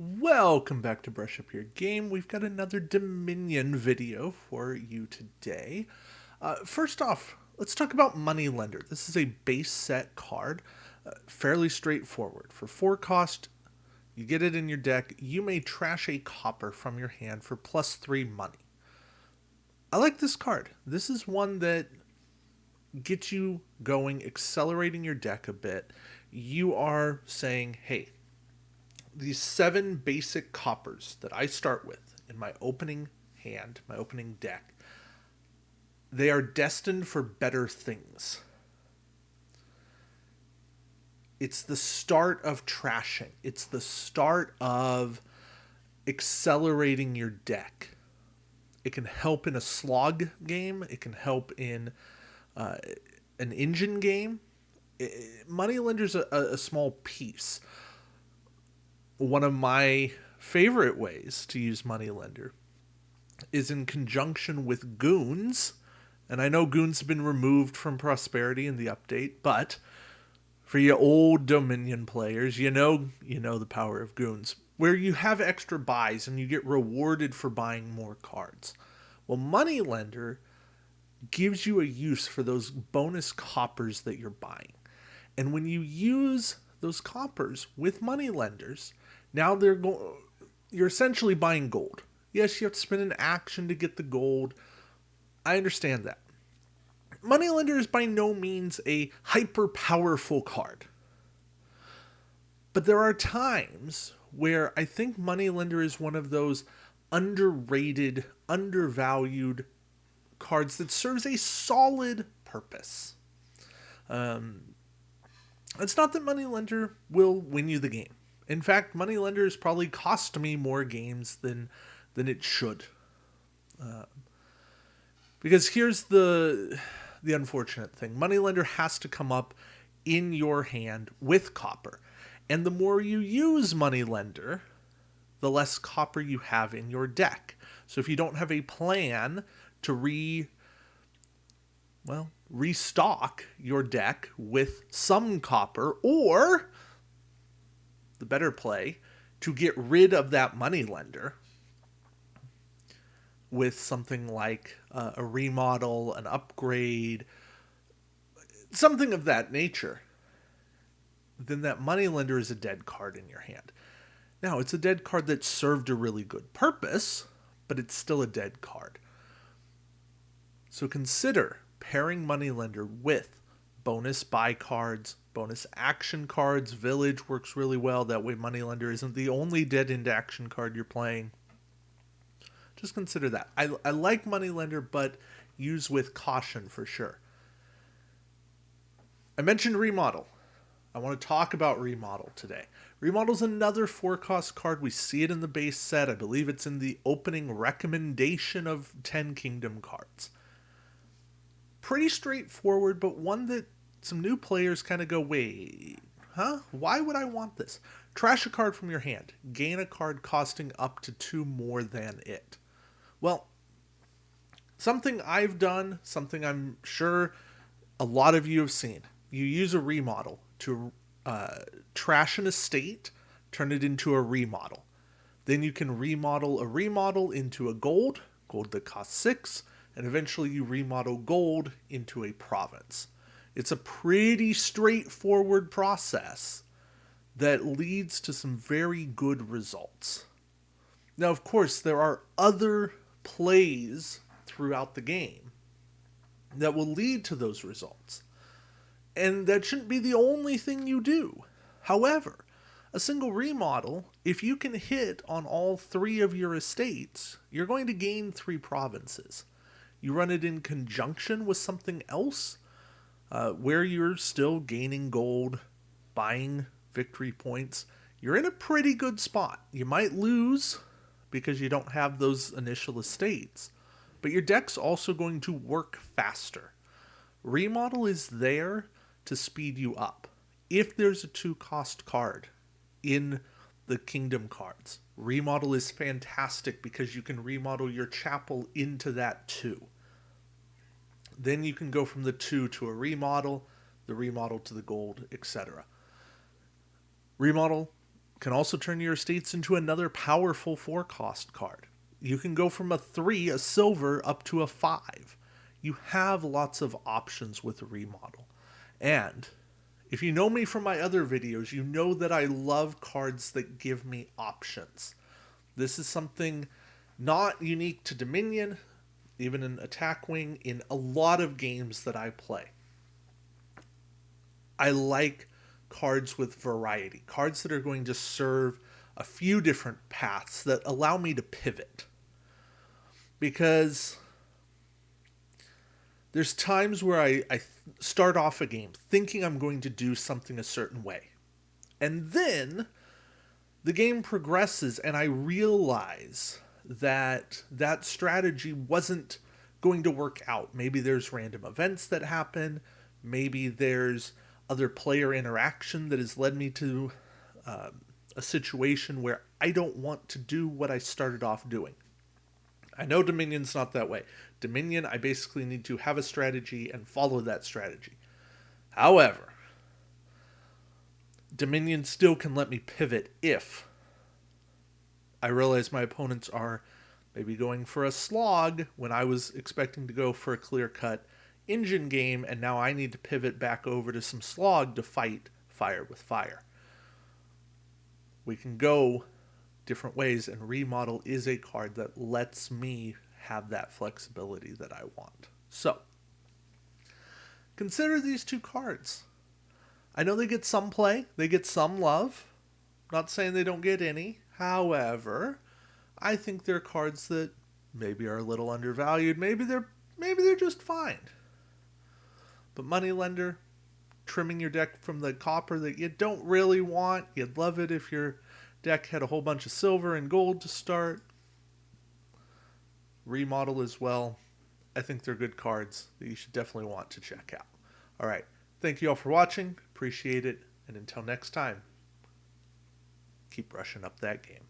Welcome back to Brush Up Your Game. We've got another Dominion video for you today. First off, let's talk about Moneylender. This is a base set card, fairly straightforward. For 4 cost, you get it in your deck. You may trash a copper from your hand for +3 money. I like this card. This is one that gets you going, accelerating your deck a bit. You are saying, hey, these 7 basic coppers that I start with in my opening hand, my opening deck, they are destined for better things. It's the start of trashing. It's the start of accelerating your deck. It can help in a slog game. It can help in an engine game. Moneylender's a small piece. One of my favorite ways to use Moneylender is in conjunction with Goons. And I know Goons have been removed from Prosperity in the update, but for you old Dominion players, you know the power of Goons, where you have extra buys and you get rewarded for buying more cards. Well, Moneylender gives you a use for those bonus coppers that you're buying. And when you use those coppers with Moneylenders, now you're essentially buying gold. Yes, you have to spend an action to get the gold. I understand that. Moneylender is by no means a hyper-powerful card. But there are times where I think Moneylender is one of those underrated, undervalued cards that serves a solid purpose. It's not that Moneylender will win you the game. In fact, Moneylender has probably cost me more games than it should. Because here's the unfortunate thing. Moneylender has to come up in your hand with copper. And the more you use Moneylender, the less copper you have in your deck. So if you don't have a plan to restock your deck with some copper, or the better play, to get rid of that Moneylender with something like a remodel, an upgrade, something of that nature, then that Moneylender is a dead card in your hand. Now, it's a dead card that served a really good purpose, but it's still a dead card. So consider pairing Moneylender with bonus buy cards, bonus action cards. Village works really well. That way Moneylender isn't the only dead-end action card you're playing. Just consider that. I like Moneylender, but use with caution for sure. I mentioned Remodel. I want to talk about Remodel today. Remodel's another 4-cost card. We see it in the base set. I believe it's in the opening recommendation of 10 Kingdom cards. Pretty straightforward, but one that some new players kind of go, wait, huh? Why would I want this? Trash a card from your hand. Gain a card costing up to 2 more than it. Well, something I've done, something I'm sure a lot of you have seen. You use a remodel to trash an estate, turn it into a remodel. Then you can remodel a remodel into a gold that costs 6, and eventually you remodel gold into a province. It's a pretty straightforward process that leads to some very good results. Now, of course, there are other plays throughout the game that will lead to those results. And that shouldn't be the only thing you do. However, a single remodel, if you can hit on all 3 of your estates, you're going to gain 3 provinces. You run it in conjunction with something else, where you're still gaining gold, buying victory points. You're in a pretty good spot. You might lose because you don't have those initial estates, but your deck's also going to work faster. Remodel is there to speed you up. If there's a 2-cost card in the Kingdom cards, Remodel is fantastic because you can remodel your chapel into that 2. Then you can go from the 2 to a remodel, the remodel to the gold, etc. Remodel Can also turn your estates into another powerful 4-cost card. You can go from a 3, a silver, up to a 5. You have lots of options with Remodel. And if you know me from my other videos, you know that I love cards that give me options. This is something not unique to Dominion, even in Attack Wing, in a lot of games that I play. I like cards with variety, cards that are going to serve a few different paths that allow me to pivot. Because there's times where I start off a game thinking I'm going to do something a certain way. And then the game progresses and I realize that that strategy wasn't going to work out. Maybe there's random events that happen. Maybe there's other player interaction that has led me to a situation where I don't want to do what I started off doing. I know Dominion's not that way. Dominion, I basically need to have a strategy and follow that strategy. However, Dominion still can let me pivot if I realize my opponents are maybe going for a slog when I was expecting to go for a clear-cut engine game, and now I need to pivot back over to some slog to fight fire with fire. We can go different ways, and Remodel is a card that lets me have that flexibility that I want. So, consider these two cards. I know they get some play, they get some love. Not saying they don't get any. However, I think they're cards that maybe are a little undervalued. Maybe they're just fine. But Moneylender, trimming your deck from the copper that you don't really want. You'd love it if your deck had a whole bunch of silver and gold to start. Remodel as well. I think they're good cards that you should definitely want to check out. All right. Thank you all for watching. Appreciate it. And until next time, keep brushing up that game.